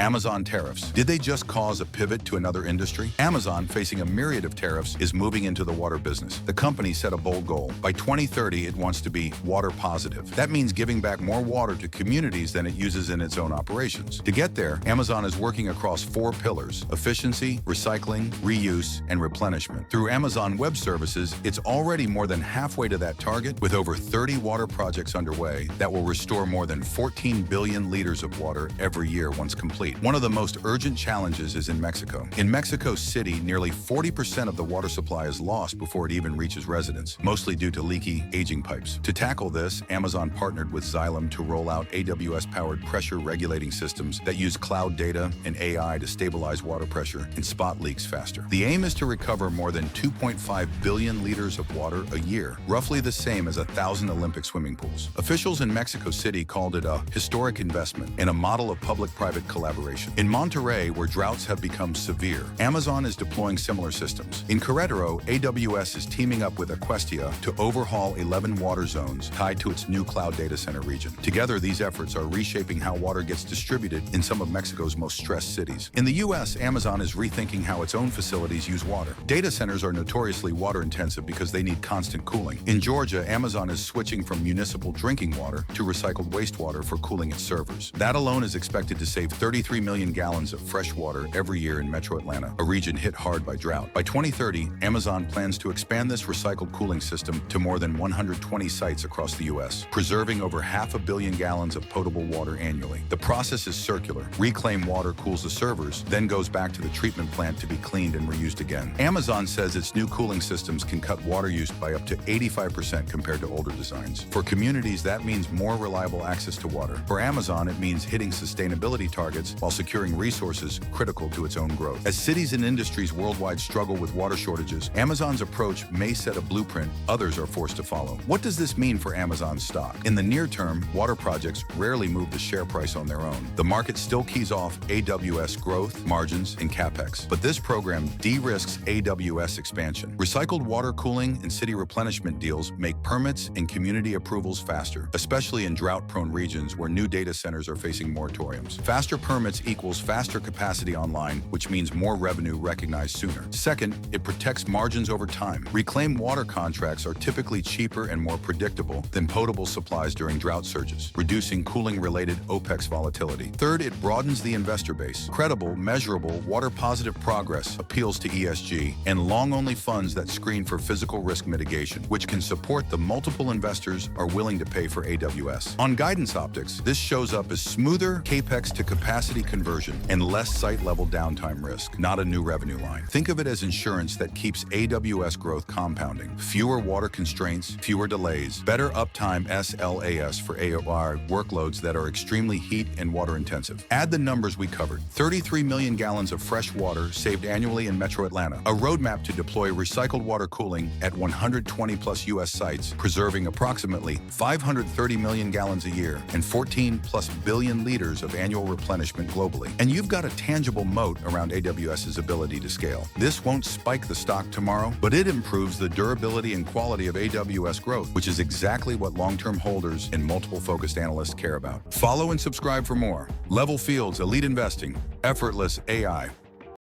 Amazon tariffs. Did they just cause a pivot to another industry? Amazon, facing a myriad of tariffs, is moving into the water business. The company set a bold goal. By 2030, it wants to be water positive. That means giving back more water to communities than it uses in its own operations. To get there, Amazon is working across 4 pillars: efficiency, recycling, reuse, and replenishment. Through Amazon Web Services, it's already more than halfway to that target, with over 30 water projects underway that will restore more than 14 billion liters of water every year once complete. One of the most urgent challenges is in Mexico. In Mexico City, nearly 40% of the water supply is lost before it even reaches residents, mostly due to leaky, aging pipes. To tackle this, Amazon partnered with Xylem to roll out AWS-powered pressure regulating systems that use cloud data and AI to stabilize water pressure and spot leaks faster. The aim is to recover more than 2.5 billion liters of water a year, roughly the same as 1,000 Olympic swimming pools. Officials in Mexico City called it a historic investment and a model of public-private collaboration. In Monterrey, where droughts have become severe, Amazon is deploying similar systems. In Querétaro, AWS is teaming up with Questia to overhaul 11 water zones tied to its new cloud data center region. Together, these efforts are reshaping how water gets distributed in some of Mexico's most stressed cities. In the U.S., Amazon is rethinking how its own facilities use water. Data centers are notoriously water-intensive because they need constant cooling. In Georgia, Amazon is switching from municipal drinking water to recycled wastewater for cooling its servers. That alone is expected to save 33 million gallons of fresh water every year in Metro Atlanta, a region hit hard by drought. By 2030, Amazon plans to expand this recycled cooling system to more than 120 sites across the U.S., preserving over 500 million gallons of potable water annually. The process is circular. Reclaimed water cools the servers, then goes back to the treatment plant to be cleaned and reused again. Amazon says its new cooling systems can cut water use by up to 85% compared to older designs. For communities, that means more reliable access to water. For Amazon, it means hitting sustainability targets while securing resources critical to its own growth. As cities and industries worldwide struggle with water shortages, Amazon's approach may set a blueprint others are forced to follow. What does this mean for Amazon's stock? In the near term, water projects rarely move the share price on their own. The market still keys off AWS growth, margins, and capex. But this program de-risks AWS expansion. Recycled water cooling and city replenishment deals make permits and community approvals faster, especially in drought-prone regions where new data centers are facing moratoriums. Faster permits equals faster capacity online, which means more revenue recognized sooner. Second, it protects margins over time. Reclaimed water contracts are typically cheaper and more predictable than potable supplies during drought surges, reducing cooling-related OPEX volatility. Third, it broadens the investor base. Credible, measurable, water-positive progress appeals to ESG and long-only funds that screen for physical risk mitigation, which can support the multiple investors are willing to pay for AWS. On guidance optics, this shows up as smoother capex to capacity conversion and less site-level downtime risk, not a new revenue line. Think of it as insurance that keeps AWS growth compounding. Fewer water constraints, fewer delays, better uptime SLAS for AOR workloads that are extremely heat and water intensive. Add the numbers we covered: 33 million gallons of fresh water saved annually in Metro Atlanta, a roadmap to deploy recycled water cooling at 120 plus U.S. sites, preserving approximately 530 million gallons a year and 14 plus billion liters of annual replenishment globally. And you've got a tangible moat around AWS's ability to scale. This won't spike the stock tomorrow, but it improves the durability and quality of AWS growth, which is exactly what long-term holders and multiple focused analysts care about. Follow and subscribe for more. Level Fields, Elite Investing, Effortless AI.